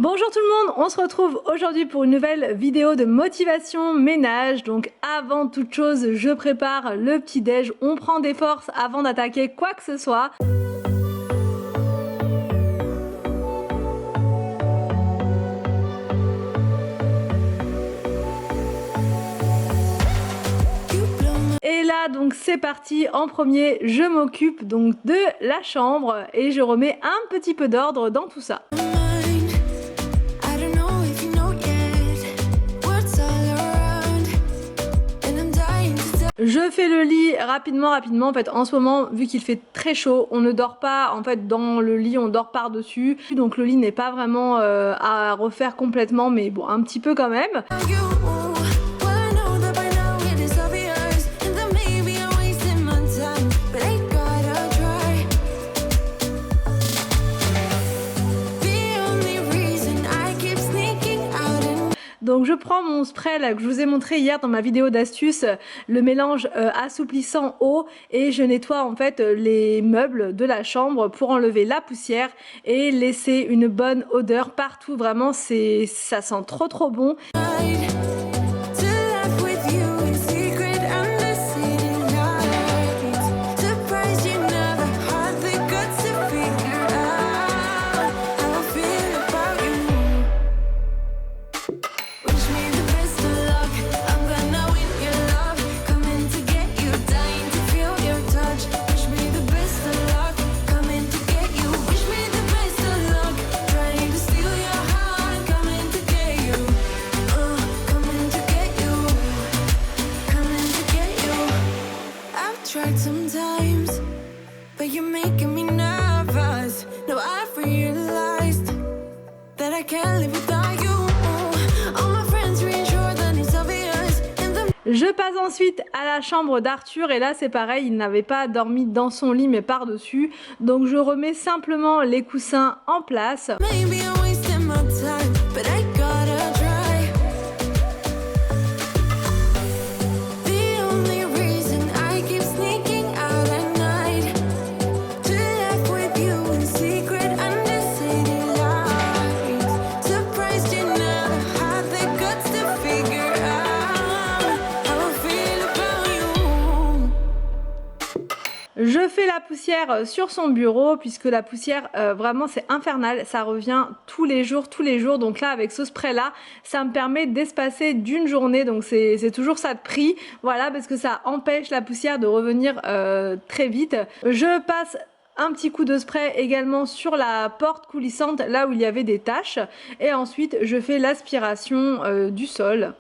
Bonjour tout le monde, on se retrouve aujourd'hui pour une nouvelle vidéo de motivation ménage. Donc avant toute chose, je prépare le petit déj, on prend des forces avant d'attaquer quoi que ce soit. Et là donc c'est parti, en premier je m'occupe donc de la chambre et je remets un petit peu d'ordre dans tout ça. Je fais le lit rapidement. En fait, en ce moment, vu qu'il fait très chaud, on ne dort pas en fait dans le lit, on dort par-dessus. Donc le lit n'est pas vraiment à refaire complètement, mais bon, un petit peu quand même. Donc je prends mon spray là, que je vous ai montré hier dans ma vidéo d'astuce, le mélange assouplissant eau, et je nettoie en fait les meubles de la chambre pour enlever la poussière et laisser une bonne odeur partout. Vraiment ça sent trop bon. Je passe ensuite à la chambre d'Arthur et là c'est pareil, il n'avait pas dormi dans son lit mais par-dessus. Donc je remets simplement les coussins en place. Je fais la poussière sur son bureau puisque la poussière vraiment c'est infernal, ça revient tous les jours. Donc là avec ce spray là, ça me permet d'espacer d'une journée, donc c'est toujours ça de prix. Voilà, parce que ça empêche la poussière de revenir très vite. Je passe un petit coup de spray également sur la porte coulissante, là où il y avait des taches. Et ensuite je fais l'aspiration du sol.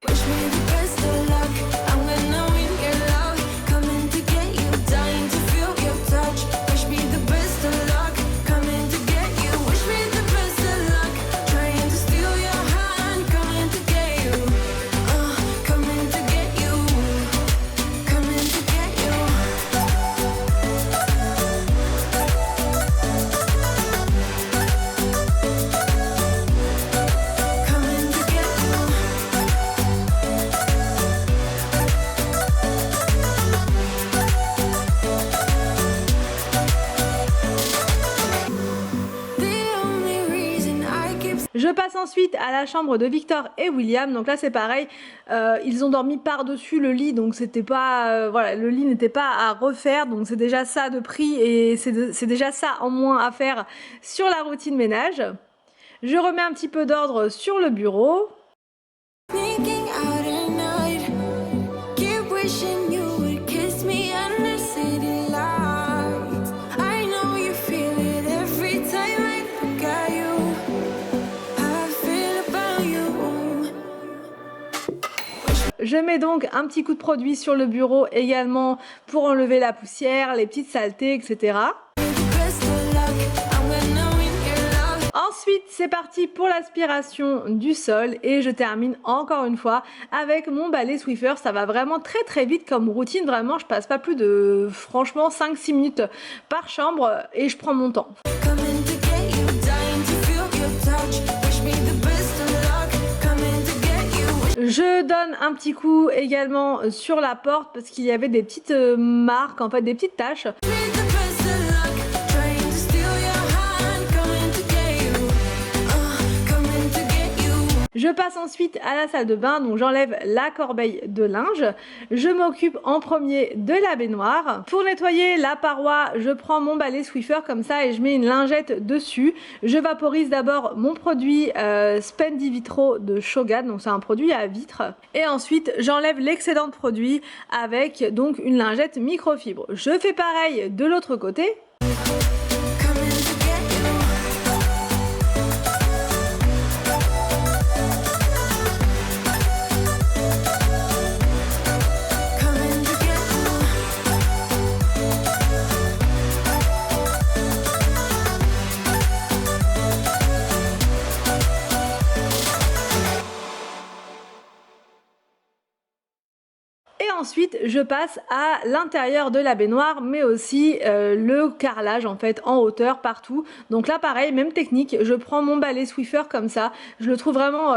Je passe ensuite à la chambre de Victor et William. Donc là c'est pareil, ils ont dormi par-dessus le lit, donc c'était pas voilà, le lit n'était pas à refaire, donc c'est déjà ça de prix et c'est déjà ça en moins à faire sur la routine ménage. Je remets un petit peu d'ordre sur le bureau. Je mets donc un petit coup de produit sur le bureau également pour enlever la poussière, les petites saletés, etc. Ensuite, c'est parti pour l'aspiration du sol et je termine encore une fois avec mon balai Swiffer. Ça va vraiment très vite comme routine, vraiment je passe pas plus de franchement 5-6 minutes par chambre et je prends mon temps. Je donne un petit coup également sur la porte parce qu'il y avait des petites marques, en fait des petites taches. Je passe ensuite à la salle de bain, donc j'enlève la corbeille de linge. Je m'occupe en premier de la baignoire. Pour nettoyer la paroi, je prends mon balai Swiffer comme ça et je mets une lingette dessus. Je vaporise d'abord mon produit Spendy Vitro de Shogun, donc c'est un produit à vitre. Et ensuite, j'enlève l'excédent de produit avec donc une lingette microfibre. Je fais pareil de l'autre côté. Et ensuite, je passe à l'intérieur de la baignoire, mais aussi le carrelage en fait en hauteur partout. Donc là, pareil, même technique. Je prends mon balai Swiffer comme ça. Je le trouve vraiment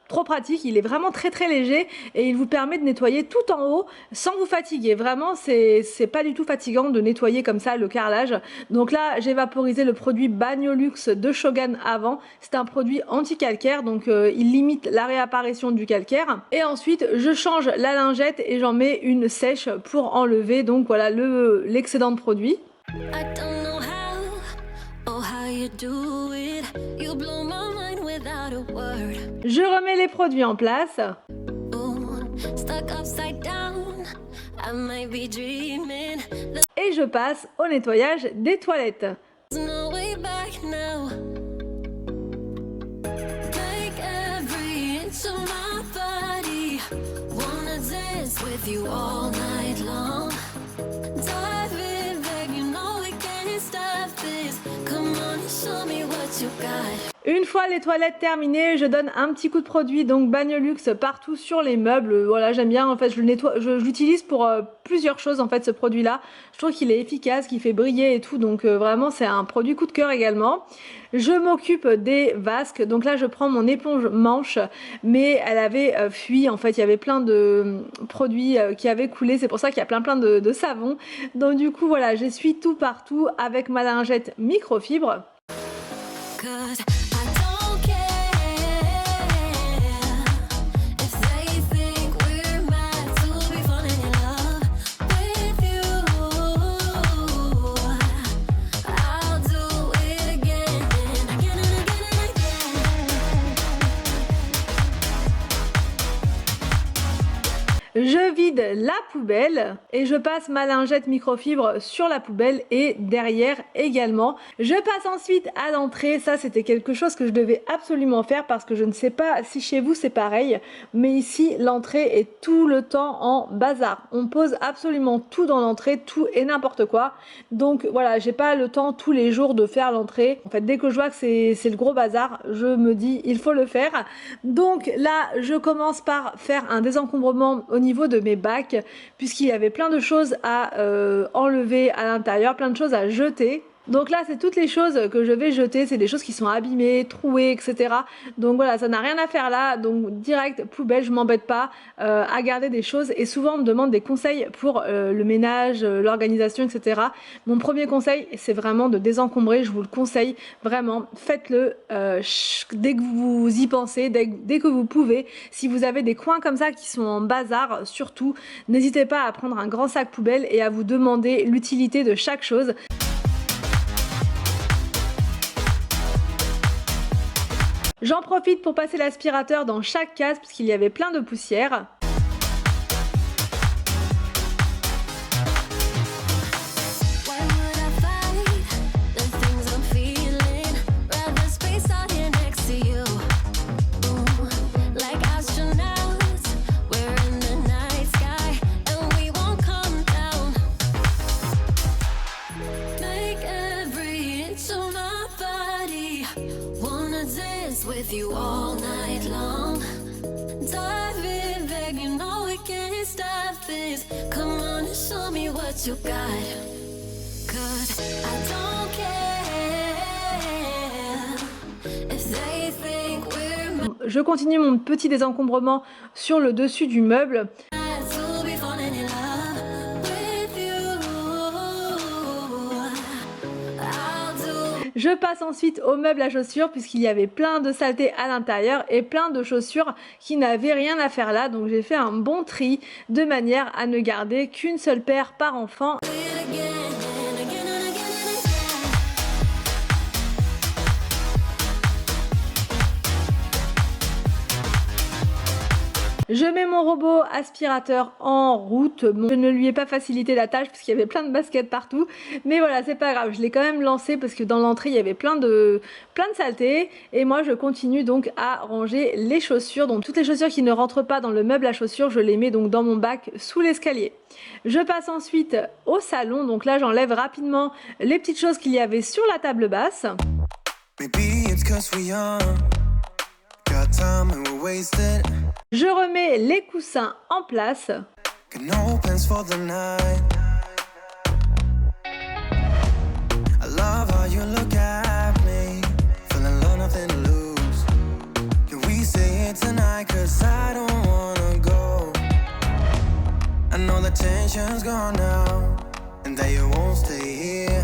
trop pratique, il est vraiment très léger et il vous permet de nettoyer tout en haut sans vous fatiguer. Vraiment, c'est pas du tout fatigant de nettoyer comme ça le carrelage. Donc là, j'ai vaporisé le produit Bagnolux de Shogun avant. C'est un produit anti-calcaire, donc il limite la réapparition du calcaire. Et ensuite, je change la lingette et j'en mets une sèche pour enlever donc voilà l'excédent de produit. Je remets les produits en place. Et je passe au nettoyage des toilettes. Une fois les toilettes terminées, je donne un petit coup de produit donc Bagnolux partout sur les meubles. Voilà, j'aime bien en fait, je l'utilise pour plusieurs choses en fait ce produit là. Je trouve qu'il est efficace, qu'il fait briller et tout, donc vraiment c'est un produit coup de cœur également. Je m'occupe des vasques, donc là je prends mon éponge manche, mais elle avait fui en fait, il y avait plein de produits qui avaient coulé, c'est pour ça qu'il y a plein de savon. Donc du coup voilà, j'essuie tout partout avec ma lingette microfibre. Je vide la poubelle et je passe ma lingette microfibre sur la poubelle et derrière également. Je passe ensuite à l'entrée. Ça, c'était quelque chose que je devais absolument faire parce que je ne sais pas si chez vous c'est pareil, mais ici l'entrée est tout le temps en bazar. On pose absolument tout dans l'entrée, tout et n'importe quoi. Donc voilà, j'ai pas le temps tous les jours de faire l'entrée. En fait, dès que je vois que c'est le gros bazar, je me dis il faut le faire. Donc là, je commence par faire un désencombrement au niveau de mes bacs puisqu'il y avait plein de choses à enlever à l'intérieur, plein de choses à jeter. Donc là, c'est toutes les choses que je vais jeter, c'est des choses qui sont abîmées, trouées, etc. Donc voilà, ça n'a rien à faire là, donc direct, poubelle, je m'embête pas à garder des choses. Et souvent, on me demande des conseils pour le ménage, l'organisation, etc. Mon premier conseil, c'est vraiment de désencombrer, je vous le conseille, vraiment, faites-le dès que vous y pensez, dès que vous pouvez. Si vous avez des coins comme ça qui sont en bazar, surtout, n'hésitez pas à prendre un grand sac poubelle et à vous demander l'utilité de chaque chose. J'en profite pour passer l'aspirateur dans chaque case parce qu'il y avait plein de poussière. With you all night long, dive in, beg, you know we can't stop this. Come on and show me what you got, 'cause I don't care if they think we're. Je continue mon petit désencombrement sur le dessus du meuble. Je passe ensuite au meuble à chaussures puisqu'il y avait plein de saletés à l'intérieur et plein de chaussures qui n'avaient rien à faire là. Donc j'ai fait un bon tri de manière à ne garder qu'une seule paire par enfant. Je mets mon robot aspirateur en route. Bon, je ne lui ai pas facilité la tâche parce qu'il y avait plein de baskets partout. Mais voilà, c'est pas grave, je l'ai quand même lancé parce que dans l'entrée, il y avait plein de saletés. Et moi, je continue donc à ranger les chaussures. Donc toutes les chaussures qui ne rentrent pas dans le meuble à chaussures, je les mets donc dans mon bac sous l'escalier. Je passe ensuite au salon. Donc là, j'enlève rapidement les petites choses qu'il y avait sur la table basse. Je remets les coussins en place.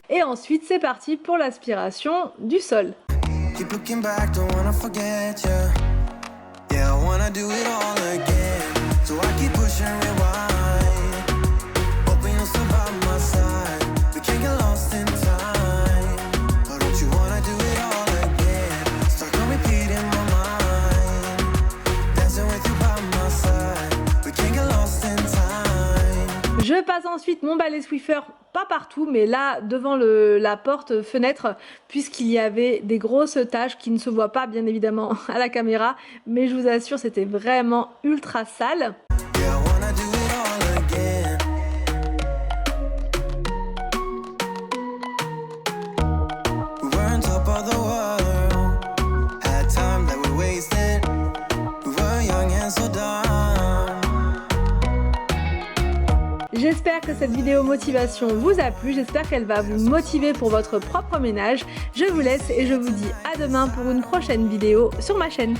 Et ensuite, c'est parti pour l'aspiration du sol. Yeah, I wanna do it all again. So I keep pushing rewind. Hoping you'll still by my side. We can't get lost in time. But don't you wanna do it all again? Stuck on repeat in my mind. Dancing with you by my side. We can't get lost in time. Je passe ensuite mon balai Swiffer, pas partout, mais là devant la porte fenêtre, puisqu'il y avait des grosses taches qui ne se voient pas bien évidemment à la caméra, mais je vous assure c'était vraiment ultra sale. J'espère que cette vidéo motivation vous a plu, j'espère qu'elle va vous motiver pour votre propre ménage. Je vous laisse et je vous dis à demain pour une prochaine vidéo sur ma chaîne.